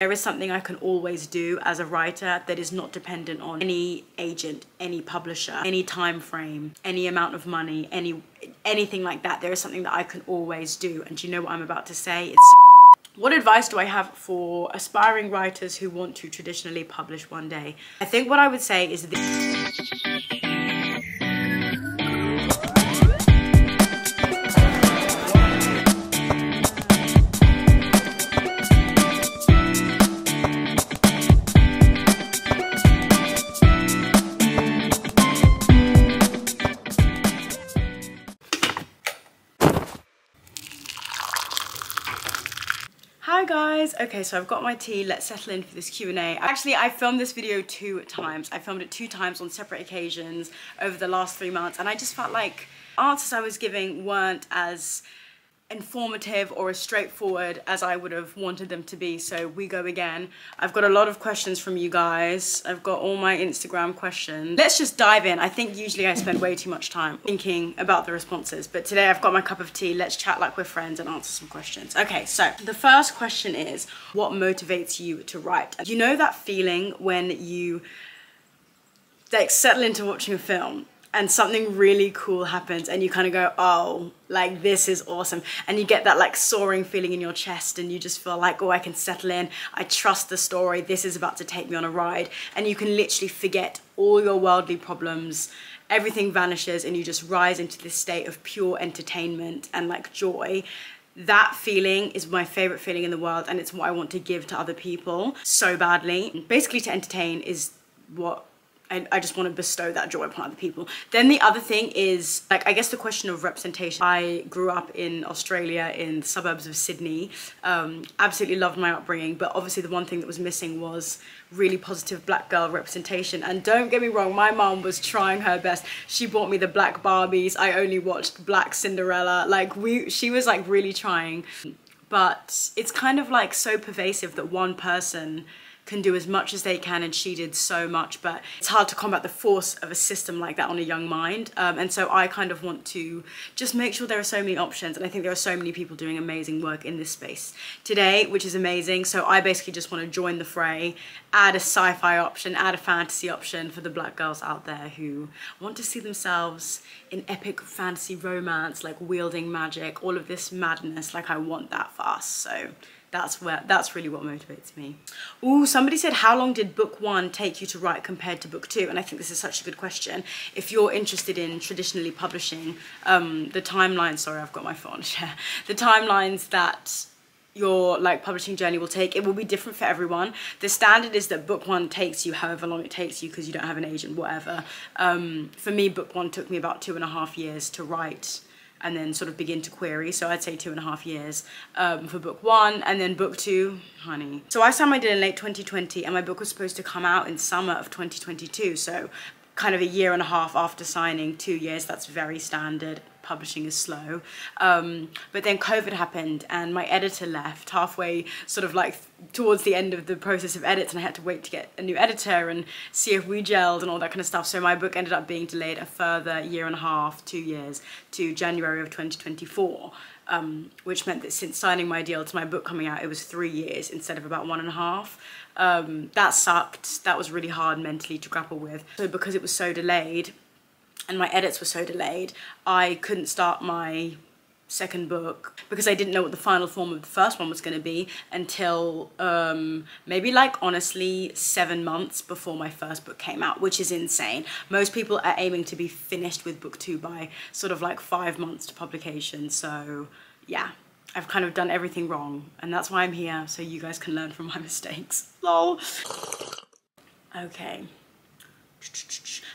There is something I can always do as a writer that is not dependent on any agent, any publisher, any time frame, any amount of money, anything like that. There is something that I can always do. And do you know what I'm about to say? It's what advice do I have for aspiring writers who want to traditionally publish one day? I think what I would say is this. Hi guys, okay, so I've got my tea. Let's settle in for this Q&A. Actually, I filmed this video 2 times. I filmed it 2 times on separate occasions over the last 3 months, and I just felt like answers I was giving weren't as informative or as straightforward as I would have wanted them to be, so we go again. I've got a lot of questions from you guys. I've got all my Instagram questions. Let's just dive in. I think usually I spend way too much time thinking about the responses, but today I've got my cup of tea. Let's chat like we're friends and answer some questions. Okay, so the first question is, what motivates you to write? You know that feeling when you like settle into watching a film and something really cool happens and you kind of go, oh, like this is awesome. And you get that like soaring feeling in your chest and you just feel like, oh, I can settle in. I trust the story. This is about to take me on a ride. And you can literally forget all your worldly problems. Everything vanishes and you just rise into this state of pure entertainment and like joy. That feeling is my favorite feeling in the world, and it's what I want to give to other people so badly. Basically, to entertain is what I just want to bestow that joy upon other people. Then the other thing is, like, I guess the question of representation. I grew up in Australia in the suburbs of Sydney. Absolutely loved my upbringing, but obviously the one thing that was missing was really positive black girl representation. And don't get me wrong, my mom was trying her best. She bought me the black Barbies. I only watched Black Cinderella. Like, she was like really trying. But it's kind of like so pervasive that one person can do as much as they can, and she did so much, but it's hard to combat the force of a system like that on a young mind. And so I kind of want to just make sure there are so many options, and I think there are so many people doing amazing work in this space today, which is amazing. So I basically just want to join the fray, add a sci-fi option, add a fantasy option for the black girls out there who want to see themselves in epic fantasy romance, like wielding magic, all of this madness. Like, I want that for us. So that's really what motivates me. Ooh, somebody said, how long did book 1 take you to write compared to book 2? And I think this is such a good question. If you're interested in traditionally publishing, the timeline, sorry, I've got my phone, share. The timelines that your like publishing journey will take, it will be different for everyone. The standard is that book 1 takes you however long it takes you because you don't have an agent, whatever. For me, book 1 took me about 2.5 years to write and then sort of begin to query. So I'd say 2.5 years for book 1, and then book 2, honey. So I signed my deal in late 2020 and my book was supposed to come out in summer of 2022. So kind of a 1.5 years after signing, 2 years, that's very standard. Publishing is slow. But then COVID happened and my editor left halfway, sort of like towards the end of the process of edits, and I had to wait to get a new editor and see if we gelled and all that kind of stuff. So my book ended up being delayed a further 1.5 years, 2 years, to January of 2024. Which meant that since signing my deal to my book coming out, it was 3 years instead of about 1.5. That sucked. That was really hard mentally to grapple with. So because it was so delayed and my edits were so delayed, I couldn't start my second book because I didn't know what the final form of the first one was going to be until maybe like honestly 7 months before my first book came out, which is insane. Most people are aiming to be finished with book 2 by sort of like 5 months to publication. So yeah, I've kind of done everything wrong, and that's why I'm here, so you guys can learn from my mistakes. Lol. Okay.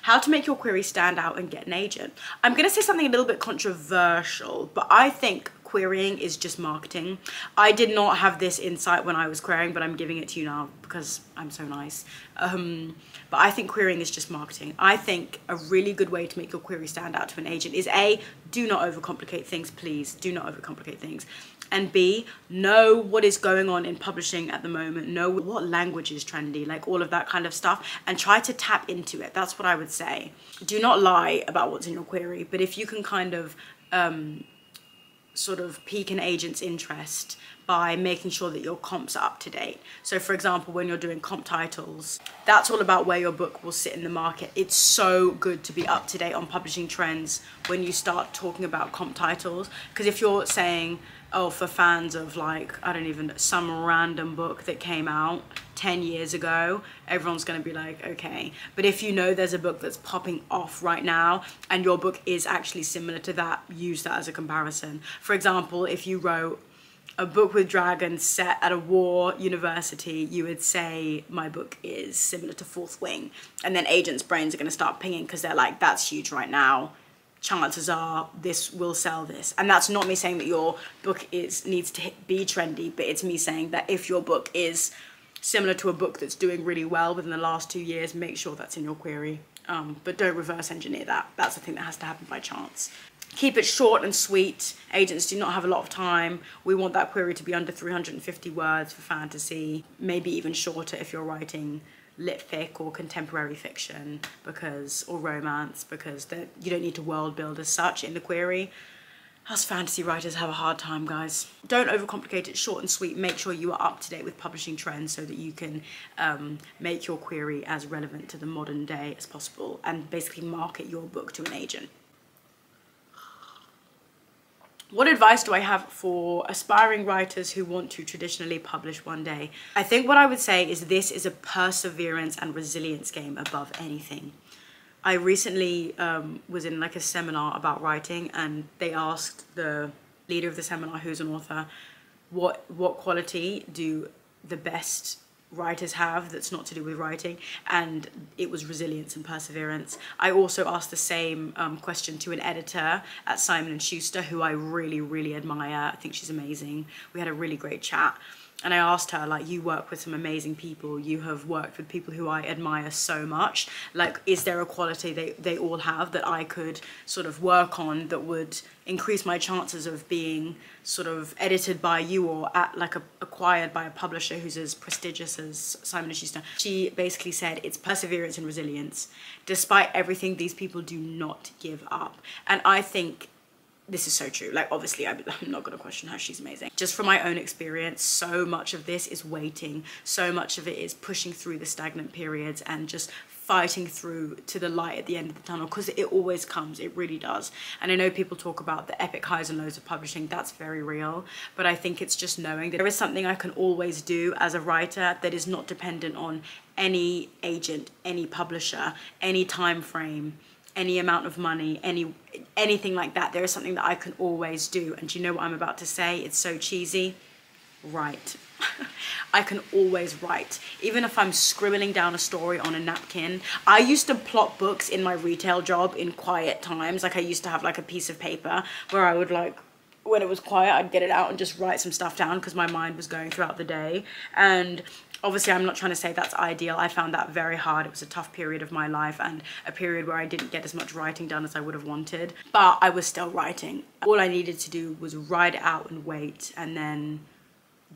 How to make your query stand out and get an agent. I'm gonna say something a little bit controversial, but I think querying is just marketing. I did not have this insight when I was querying, but I'm giving it to you now because I'm so nice. But I think querying is just marketing. I think a really good way to make your query stand out to an agent is A, do not overcomplicate things, please. Do not overcomplicate things. And B, know what is going on in publishing at the moment, know what language is trendy, like all of that kind of stuff, and try to tap into it. That's what I would say. Do not lie about what's in your query, but if you can kind of sort of pique an agent's interest by making sure that your comps are up to date. So for example, when you're doing comp titles, that's all about where your book will sit in the market. It's so good to be up to date on publishing trends when you start talking about comp titles, because if you're saying, oh, for fans of like, I don't even know, some random book that came out 10 years ago, everyone's gonna be like, okay. But if you know there's a book that's popping off right now and your book is actually similar to that, use that as a comparison. For example, if you wrote a book with dragons set at a war university, you would say my book is similar to Fourth Wing, and then agents' brains are going to start pinging because they're like, that's huge right now, chances are this will sell this. And that's not me saying that your book needs to be trendy, but it's me saying that if your book is similar to a book that's doing really well within the last 2 years, make sure that's in your query. But don't reverse engineer that. That's the thing that has to happen by chance. Keep it short and sweet. Agents do not have a lot of time. We want that query to be under 350 words for fantasy, maybe even shorter if you're writing lit fic or contemporary fiction, or romance, because you don't need to world build as such in the query. Us fantasy writers have a hard time, guys. Don't overcomplicate it, short and sweet. Make sure you are up to date with publishing trends so that you can make your query as relevant to the modern day as possible and basically market your book to an agent. What advice do I have for aspiring writers who want to traditionally publish one day? I think what I would say is this is a perseverance and resilience game above anything. I recently was in like a seminar about writing, and they asked the leader of the seminar, who's an author, what quality do the best writers have that's not to do with writing, and it was resilience and perseverance. I also asked the same question to an editor at Simon & Schuster, who I really admire. I think she's amazing. We had a really great chat, and I asked her, like, you work with some amazing people, you have worked with people who I admire so much, like, is there a quality they all have that I could sort of work on that would increase my chances of being sort of edited by you or acquired by a publisher who's as prestigious as Simon & Schuster? She basically said it's perseverance and resilience. Despite everything, these people do not give up. And I think this is so true. Like, obviously, I'm not going to question her. She's amazing. Just from my own experience, so much of this is waiting. So much of it is pushing through the stagnant periods and just fighting through to the light at the end of the tunnel, because it always comes. It really does. And I know people talk about the epic highs and lows of publishing. That's very real. But I think it's just knowing that there is something I can always do as a writer that is not dependent on any agent, any publisher, any time frame, any amount of money, anything like that. There is something that I can always do. And do you know what I'm about to say? It's so cheesy. Write. I can always write. Even if I'm scribbling down a story on a napkin. I used to plot books in my retail job in quiet times. Like, I used to have like a piece of paper where I would, like, when it was quiet, I'd get it out and just write some stuff down because my mind was going throughout the day. And obviously, I'm not trying to say that's ideal. I found that very hard. It was a tough period of my life and a period where I didn't get as much writing done as I would have wanted. But I was still writing. All I needed to do was write it out and wait, and then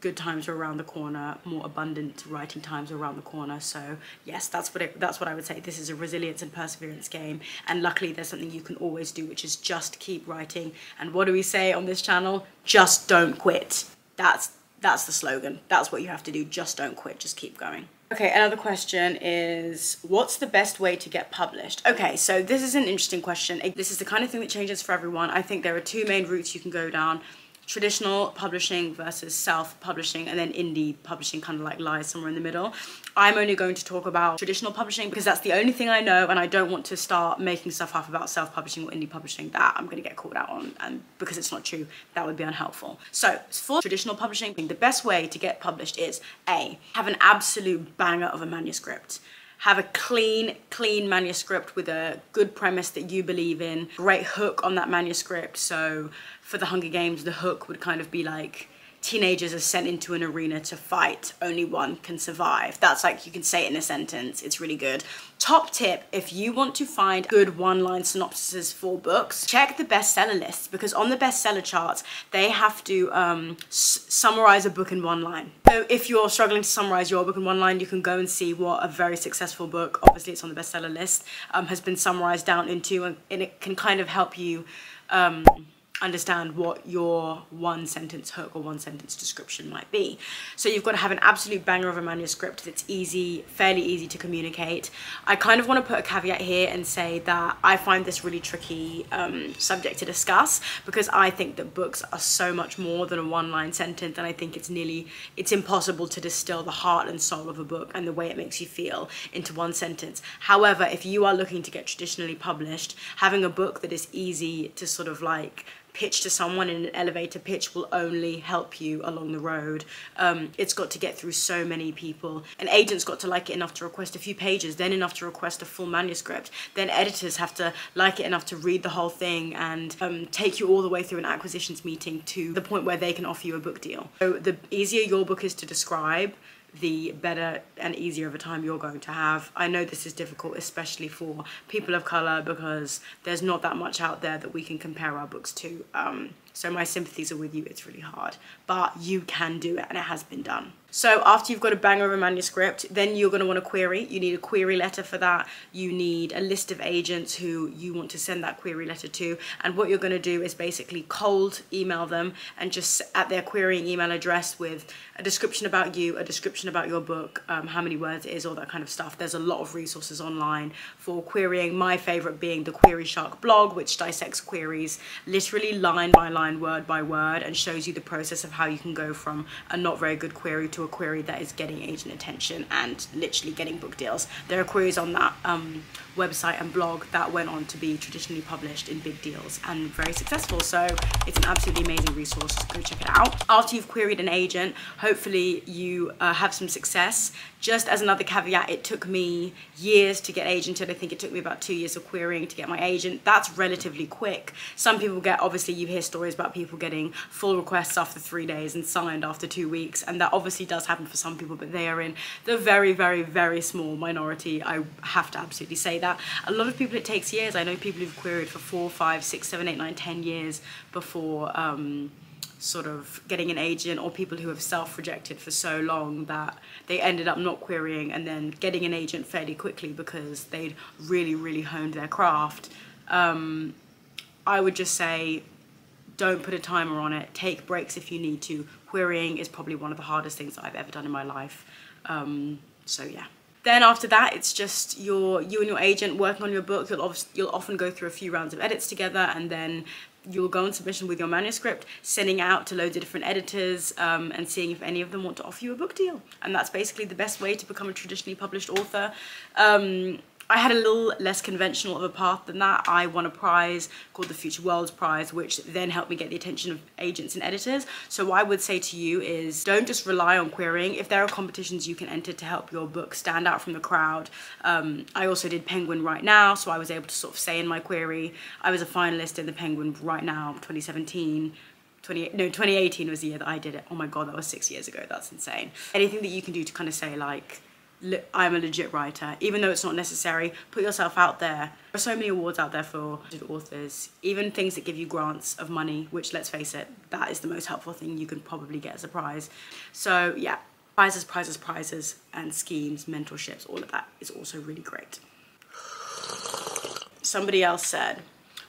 good times were around the corner, more abundant writing times were around the corner. So yes, that's what I would say. This is a resilience and perseverance game, and luckily there's something you can always do, which is just keep writing. And what do we say on this channel? Just don't quit. That's the slogan. That's what you have to do. Just don't quit. Just keep going. Okay, another question is, what's the best way to get published? Okay, so this is an interesting question. This is the kind of thing that changes for everyone. I think there are two main routes you can go down: traditional publishing versus self-publishing, and then indie publishing kind of like lies somewhere in the middle. I'm only going to talk about traditional publishing because that's the only thing I know, and I don't want to start making stuff up about self-publishing or indie publishing that I'm going to get called out on, and because it's not true, that would be unhelpful. So for traditional publishing, the best way to get published is A, have an absolute banger of a manuscript. Have a clean manuscript with a good premise that you believe in, great hook on that manuscript. So for the Hunger Games, the hook would kind of be like, teenagers are sent into an arena to fight, only one can survive. That's like, you can say it in a sentence, it's really good. Top tip, if you want to find good one-line synopsises for books, check the bestseller lists, because on the bestseller charts, they have to summarize a book in one line. So if you're struggling to summarize your book in one line, you can go and see what a very successful book, obviously it's on the bestseller list, has been summarized down into, and it can kind of help you understand what your one sentence hook or one sentence description might be. So you've got to have an absolute banger of a manuscript that's fairly easy to communicate. I kind of want to put a caveat here and say that I find this really tricky subject to discuss, because I think that books are so much more than a one-line sentence, and I think it's impossible to distill the heart and soul of a book and the way it makes you feel into one sentence. However, if you are looking to get traditionally published, having a book that is easy to sort of like pitch to someone in an elevator pitch will only help you along the road. It's got to get through so many people. An agent's got to like it enough to request a few pages, then enough to request a full manuscript. Then editors have to like it enough to read the whole thing and take you all the way through an acquisitions meeting to the point where they can offer you a book deal. So the easier your book is to describe, the better and easier of a time you're going to have. I know this is difficult, especially for people of color, because there's not that much out there that we can compare our books to. So my sympathies are with you. It's really hard, but you can do it, and it has been done. So after you've got a banger of a manuscript, then you're going to want a query. You need a query letter for that. You need a list of agents who you want to send that query letter to. And what you're going to do is basically cold email them, and just at their querying email address with a description about you, a description about your book, how many words it is, all that kind of stuff. There's a lot of resources online for querying. My favorite being the Query Shark blog, which dissects queries literally line by line, word by word, and shows you the process of how you can go from a not very good query to a query that is getting agent attention and literally getting book deals. There are queries on that website and blog that went on to be traditionally published in big deals and very successful. So it's an absolutely amazing resource. Go check it out. After you've queried an agent, hopefully you have some success. Just as another caveat, it took me years to get agented. I think it took me about 2 years of querying to get my agent. That's relatively quick. Some people get, obviously you hear stories about people getting full requests after 3 days and signed after 2 weeks, and that obviously does happen for some people, but they are in the very, very, very small minority. I have to absolutely say that. A lot of people it takes years. I know people who've queried for 4, 5, 6, 7, 8, 9, 10 years before sort of getting an agent, or people who have self-rejected for so long that they ended up not querying and then getting an agent fairly quickly because they'd really, really honed their craft. I would just say, don't put a timer on it. Take breaks if you need to. Querying is probably one of the hardest things that I've ever done in my life. So yeah. Then after that, it's just you and your agent working on your book. You'll often go through a few rounds of edits together, and then you'll go on submission with your manuscript, sending out to loads of different editors and seeing if any of them want to offer you a book deal. And that's basically the best way to become a traditionally published author. I had a little less conventional of a path than that. I won a prize called the Future Worlds Prize, which then helped me get the attention of agents and editors. So what I would say to you is, don't just rely on querying. If there are competitions you can enter to help your book stand out from the crowd. I also did Penguin Right Now, so I was able to sort of say in my query, I was a finalist in the Penguin Right Now 2017. 2018 was the year that I did it. Oh my God, that was 6 years ago. That's insane. Anything that you can do to kind of say like, I'm a legit writer, even though it's not necessary. Put yourself out there. There are so many awards out there for authors, even things that give you grants of money, which, let's face it, that is the most helpful thing you can probably get as a prize. So yeah, prizes, and schemes, mentorships, all of that is also really great. Somebody else said,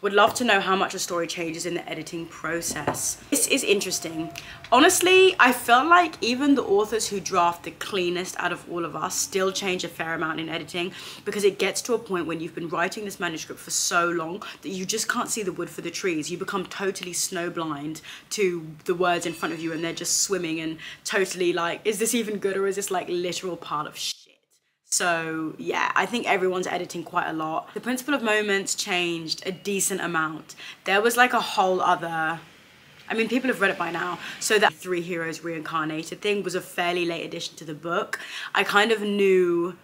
would love to know how much a story changes in the editing process. This is interesting. Honestly, I feel like even the authors who draft the cleanest out of all of us still change a fair amount in editing, because it gets to a point when you've been writing this manuscript for so long that you just can't see the wood for the trees. You become totally snowblind to the words in front of you, and they're just swimming and totally like, is this even good, or is this like literal part of shit? So yeah, I think everyone's editing quite a lot. The Principle of Moments changed a decent amount. There was like a whole other, I mean, people have read it by now. So that 3 heroes reincarnated thing was a fairly late addition to the book. I kind of knew,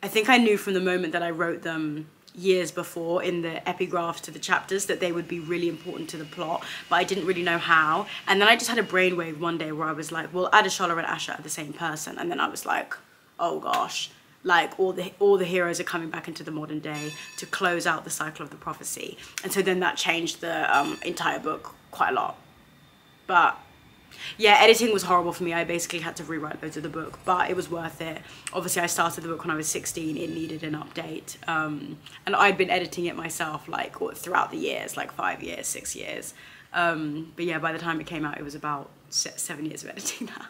I think I knew from the moment that I wrote them years before in the epigraphs to the chapters that they would be really important to the plot, but I didn't really know how. And then I just had a brainwave one day where I was like, well, Adishala and Asha are the same person. And then I was like, oh gosh. Like all the heroes are coming back into the modern day to close out the cycle of the prophecy. And so then that changed the entire book quite a lot. But yeah, editing was horrible for me. I basically had to rewrite loads of the book, but it was worth it. Obviously I started the book when I was 16, it needed an update. And I'd been editing it myself like throughout the years, like 5 years, 6 years. But yeah, by the time it came out, it was about 7 years of editing now.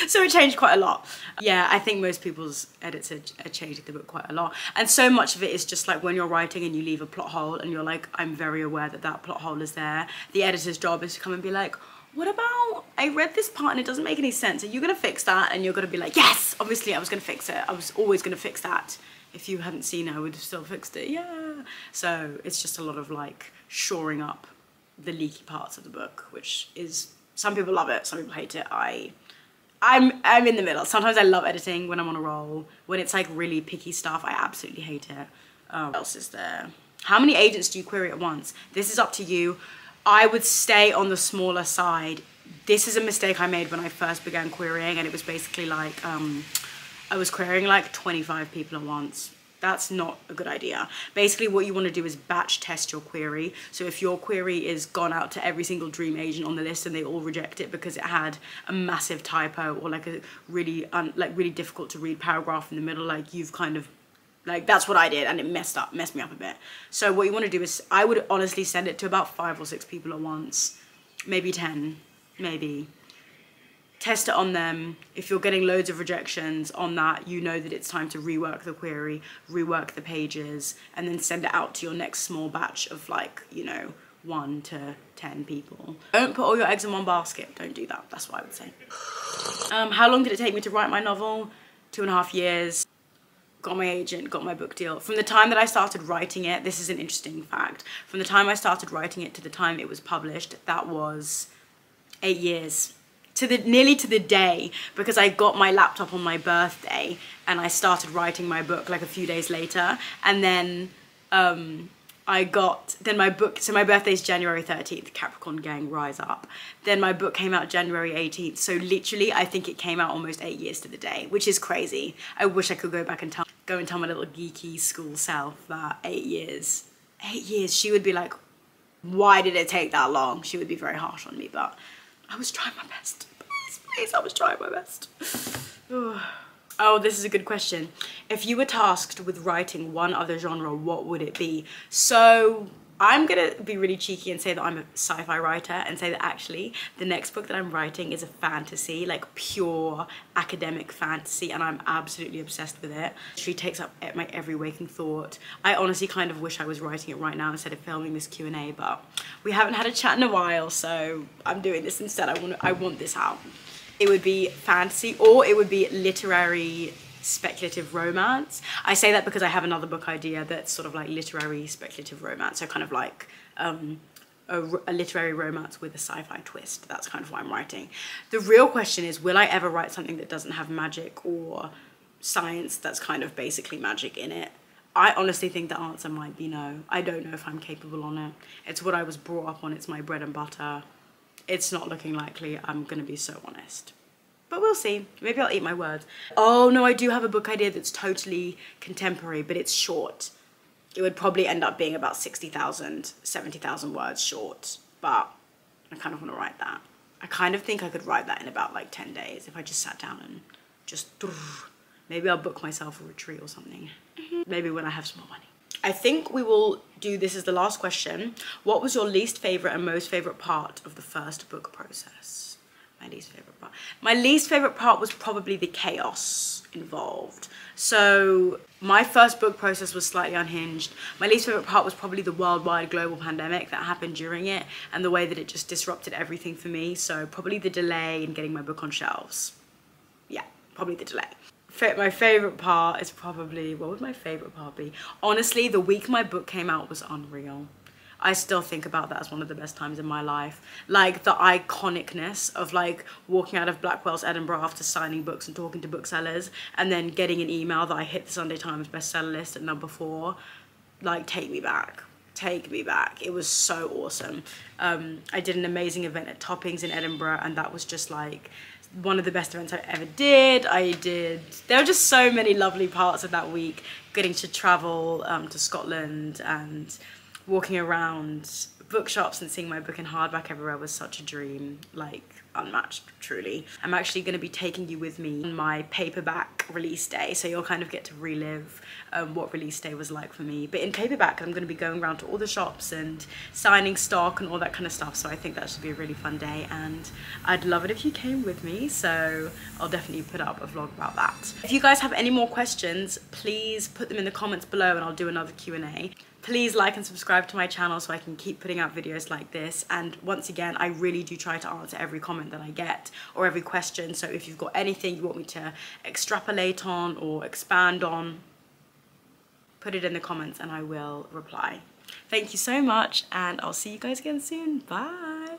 So it changed quite a lot. Yeah, I think most people's edits are changing the book quite a lot. And so much of it is just like when you're writing and you leave a plot hole and you're like, I'm very aware that that plot hole is there. The editor's job is to come and be like, what about, I read this part and it doesn't make any sense. Are you gonna fix that? And you're gonna be like, yes, obviously I was gonna fix it. I was always gonna fix that. If you hadn't seen it, I would have still fixed it, yeah. So it's just a lot of like shoring up the leaky parts of the book, which is, some people love it, some people hate it. I'm in the middle. Sometimes I love editing when I'm on a roll. When it's like really picky stuff, I absolutely hate it. What else is there? How many agents do you query at once? This is up to you. I would stay on the smaller side. This is a mistake I made when I first began querying, and it was basically like, I was querying like 25 people at once. That's not a good idea. Basically what you want to do is batch test your query. So if your query is gone out to every single dream agent on the list and they all reject it because it had a massive typo or like a really difficult to read paragraph in the middle, like you've kind of, like that's what I did and it messed me up a bit. So what you want to do is, I would honestly send it to about 5 or 6 people at once, maybe 10, maybe. Test it on them. If you're getting loads of rejections on that, you know that it's time to rework the query, rework the pages, and then send it out to your next small batch of like, you know, 1 to 10 people. Don't put all your eggs in one basket. Don't do that. That's what I would say. How long did it take me to write my novel? 2.5 years. Got my agent, got my book deal. From the time that I started writing it, this is an interesting fact. From the time I started writing it to the time it was published, that was 8 years. Nearly to the day, because I got my laptop on my birthday and I started writing my book like a few days later, and then my book, so my birthday is January 13th, Capricorn gang, rise up. Then my book came out January 18th, so literally I think it came out almost 8 years to the day, which is crazy. I wish I could go back and tell my little geeky school self that 8 years. 8 years, she would be like, why did it take that long? She would be very harsh on me, but I was trying my best. Please, I was trying my best. Oh, this is a good question. If you were tasked with writing one other genre, what would it be? So I'm gonna be really cheeky and say that I'm a sci-fi writer and say that actually the next book that I'm writing is a fantasy, like pure academic fantasy, and I'm absolutely obsessed with it. She takes up my every waking thought. I honestly kind of wish I was writing it right now instead of filming this Q&A, but we haven't had a chat in a while, so I'm doing this instead. I want this out. It would be fantasy, or it would be literary speculative romance. I say that because I have another book idea that's sort of like literary speculative romance, so kind of like a literary romance with a sci-fi twist. That's kind of what I'm writing. The real question is, will I ever write something that doesn't have magic or science that's kind of basically magic in it? I honestly think the answer might be no. I don't know if I'm capable on it. It's what I was brought up on. It's my bread and butter. It's not looking likely, I'm gonna be so honest. But we'll see. Maybe I'll eat my words. Oh no, I do have a book idea that's totally contemporary, but it's short. It would probably end up being about 60,000, 70,000 words short, but I kind of want to write that. I kind of think I could write that in about like 10 days if I just sat down and just, maybe I'll book myself a retreat or something. Maybe when I have some more money. I think we will do this as the last question. What was your least favorite and most favorite part of the first book process? My least favorite part. My least favorite part was probably the chaos involved. So my first book process was slightly unhinged. My least favorite part was probably the worldwide global pandemic that happened during it and the way that it just disrupted everything for me. So probably the delay in getting my book on shelves. Yeah, probably the delay. My favorite part is probably, what would my favorite part be? Honestly, the week my book came out was unreal. I still think about that as one of the best times in my life. Like the iconicness of like walking out of Blackwell's Edinburgh after signing books and talking to booksellers and then getting an email that I hit the Sunday Times bestseller list at number 4. Like, take me back. Take me back. It was so awesome. I did an amazing event at Toppings in Edinburgh, and that was just like one of the best events I ever did. There were just so many lovely parts of that week. Getting to travel to Scotland and walking around bookshops and seeing my book in hardback everywhere was such a dream. Like, unmatched, truly. I'm actually going to be taking you with me on my paperback release day, so you'll kind of get to relive what release day was like for me. But in paperback, I'm going to be going around to all the shops and signing stock and all that kind of stuff, so I think that should be a really fun day, and I'd love it if you came with me, so I'll definitely put up a vlog about that. If you guys have any more questions, please put them in the comments below and I'll do another Q&A. Please like and subscribe to my channel so I can keep putting out videos like this, and once again, I really do try to answer every comment that I get or every question, so if you've got anything you want me to extrapolate on or expand on, put it in the comments and I will reply. Thank you so much, and I'll see you guys again soon. Bye.